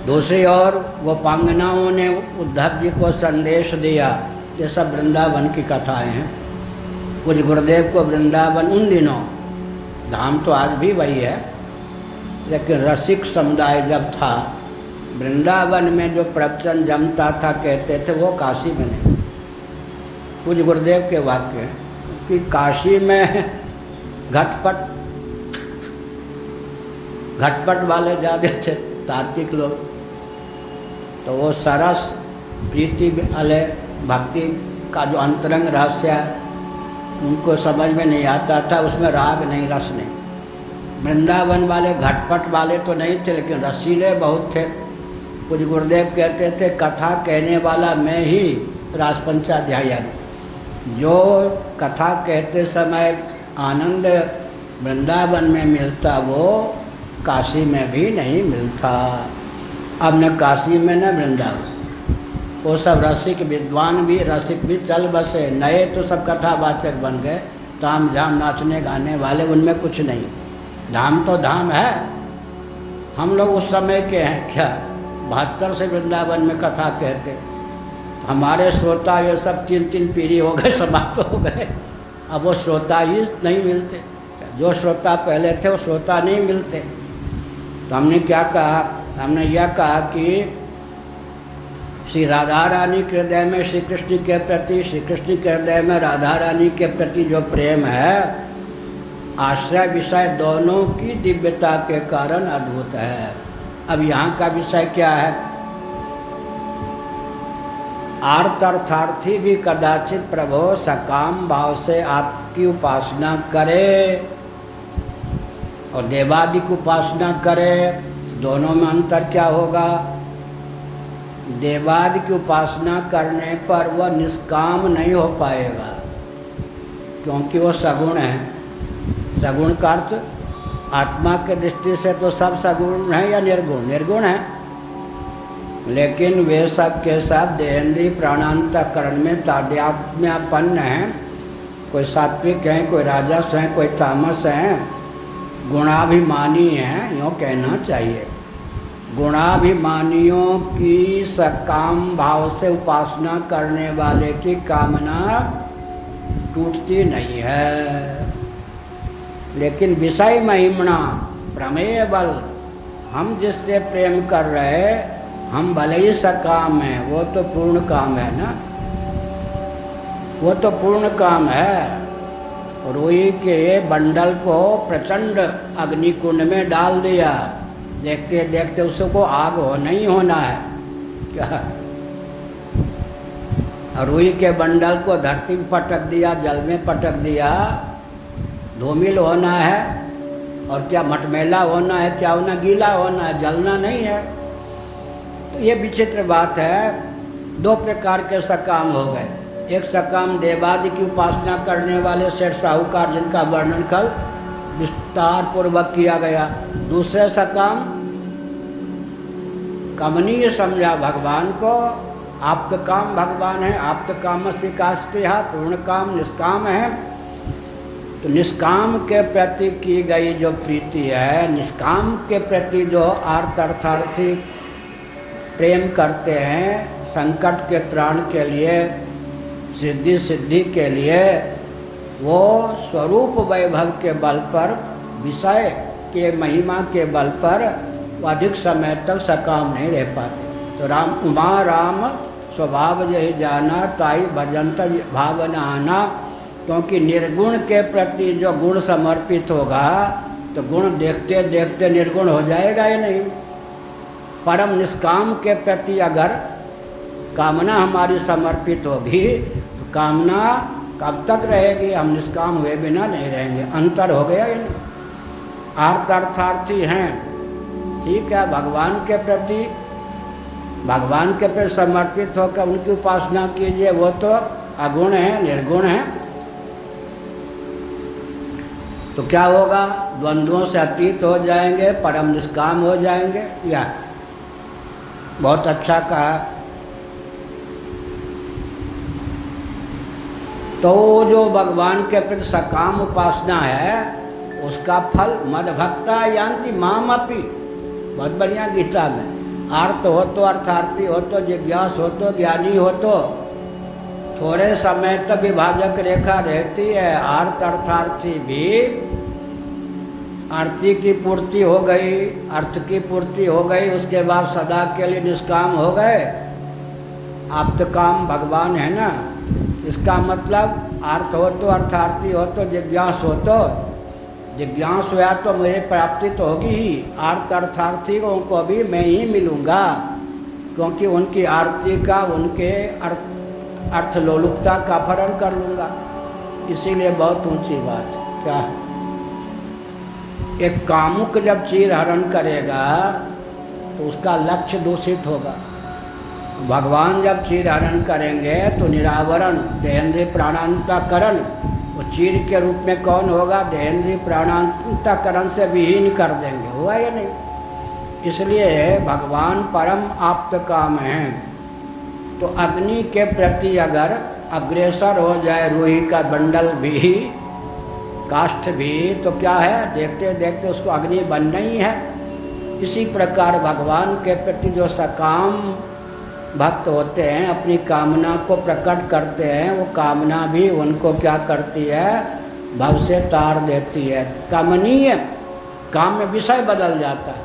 दूसरी ओर गोपांगनाओं ने उद्धव जी को संदेश दिया। ये सब वृंदावन की कथाएं हैं। पूज्य गुरुदेव को वृंदावन उन दिनों, धाम तो आज भी वही है, लेकिन रसिक समुदाय जब था, वृंदावन में जो प्रवचन जमता था कहते थे वो काशी में नहीं। पूज्य गुरुदेव के वाक्य हैं कि काशी में घटपट वाले ज़्यादा थे, तार्किक लोग, तो वो सरस प्रीति वाले भक्ति का जो अंतरंग रहस्य है उनको समझ में नहीं आता था, उसमें राग नहीं, रस नहीं। वृंदावन वाले घटपट वाले तो नहीं थे, लेकिन रसीले बहुत थे। कुछ गुरुदेव कहते थे कथा कहने वाला मैं ही राजपंचाध्यायन, जो कथा कहते समय आनंद वृंदावन में मिलता वो काशी में भी नहीं मिलता। अब न काशी में न वृंदावन, वो सब रसिक विद्वान भी, रसिक भी चल बसे, नए तो सब कथावाचक बन गए, ताम झाम नाचने गाने वाले, उनमें कुछ नहीं। धाम तो धाम है, हम लोग उस समय के हैं क्या, 72 से वृंदावन में कथा कहते। हमारे श्रोता ये सब 3-3 पीढ़ी हो गए, समाप्त हो गए, अब वो श्रोता ही नहीं मिलते। जो श्रोता पहले थे वो श्रोता नहीं मिलते। तो हमने क्या कहा, हमने यह कहा कि श्री राधा रानी के हृदय में श्री कृष्ण के प्रति, श्री कृष्ण के हृदय में राधा रानी के प्रति जो प्रेम है, आश्रय विषय दोनों की दिव्यता के कारण अद्भुत है। अब यहाँ का विषय क्या है, आर्तार्थार्थी भी कदाचित प्रभो सकाम भाव से आपकी उपासना करे और देवादिक उपासना करे, दोनों में अंतर क्या होगा। देवादि की उपासना करने पर वह निष्काम नहीं हो पाएगा, क्योंकि वो सगुण है। सगुण का अर्थ आत्मा के दृष्टि से तो सब सगुण है या निर्गुण, निर्गुण है, लेकिन वे सब के सब देहेंद्रीय प्राणांतकरण में तादात्म्यपन्न हैं। कोई सात्विक हैं, कोई राजस हैं, कोई तामस हैं, गुणाभिमानी हैं, यूँ कहना चाहिए। गुणाभिमानियों की सकाम भाव से उपासना करने वाले की कामना टूटती नहीं है, लेकिन विषय महिमना प्रमेय बल, हम जिससे प्रेम कर रहे, हम भले ही सकाम हैं, वो तो पूर्ण काम है ना, वो तो पूर्ण काम है। रुई के बंडल को प्रचंड अग्निकुंड में डाल दिया, देखते देखते उसको आग होना ही होना है क्या। रुई के बंडल को धरती में पटक दिया, जल में पटक दिया, धूमिल होना है और क्या मटमैला होना है, क्या होना, गीला होना है, जलना नहीं है। तो ये विचित्र बात है। 2 प्रकार के सकाम हो गए, एक सकाम देवादि की उपासना करने वाले सेठ साहूकार, जिनका वर्णन कल विस्तार पूर्वक किया गया। दूसरे सकाम कमनीय समझा भगवान को, आप्त काम भगवान है, आप्त काम से कास्पृहा, पूर्ण काम निष्काम है। तो निष्काम के प्रति की गई जो प्रीति है, निष्काम के प्रति जो आर्तार्थी प्रेम करते हैं, संकट के त्राण के लिए, सिद्धि के लिए, वो स्वरूप वैभव के बल पर, विषय के महिमा के बल पर अधिक समय तक सकाम नहीं रह पाते। तो राम उमा राम स्वभाव यही जाना, ताई भजंत भावना आना, क्योंकि निर्गुण के प्रति जो गुण समर्पित होगा तो गुण देखते देखते निर्गुण हो जाएगा या नहीं। परम निष्काम के प्रति अगर कामना हमारी समर्पित होगी तो कामना कब तक रहेगी, हम निष्काम हुए बिना नहीं रहेंगे। अंतर हो गया या नहीं। आर्तार्थी हैं, ठीक है, भगवान के प्रति समर्पित होकर उनकी उपासना कीजिए, वो तो अगुण है, निर्गुण है। तो क्या होगा, द्वंद्वों से अतीत हो जाएंगे, परम निष्काम हो जाएंगे। या बहुत अच्छा कहा। तो जो भगवान के प्रति सकाम उपासना है, उसका फल मद भक्ता यान्ति माम अपि, बहुत बढ़िया गीता में आर्त हो तो अर्थार्थी हो तो जिज्ञास हो तो ज्ञानी हो तो थोड़े समय तक विभाजक रेखा रहती है। आर्त अर्थार्थी भी आरती की पूर्ति हो गई, अर्थ की पूर्ति हो गई, उसके बाद सदा के लिए निष्काम हो गए। आप तो काम भगवान है ना, इसका मतलब अर्थ हो तो अर्थार्थी हो तो जिज्ञास हो तो जिज्ञास हुआ तो मेरी प्राप्ति तो होगी ही। अर्थ अर्थार्थी को भी मैं ही मिलूँगा, क्योंकि उनकी आरती का, उनके अर्थलोलुपता का फरण कर लूँगा। इसीलिए बहुत ऊंची बात क्या है। एक कामुक जब चीर हरण करेगा तो उसका लक्ष्य दूषित होगा। भगवान जब चीर हरण करेंगे तो निरावरण, देहेंद्रीय प्राणांतकरण, वो चीर के रूप में कौन होगा? देहेंद्रीय प्राणांतकरण से विहीन कर देंगे, हुआ या नहीं? इसलिए भगवान परम आप्त काम हैं। तो अग्नि के प्रति अगर अग्रेसर हो जाए रूही का बंडल भी, काष्ठ भी, तो क्या है, देखते देखते उसको अग्नि बनना ही है। इसी प्रकार भगवान के प्रति जो सकाम भक्त होते हैं, अपनी कामना को प्रकट करते हैं, वो कामना भी उनको क्या करती है? भव से तार देती है। कामनीय काम में विषय बदल जाता है।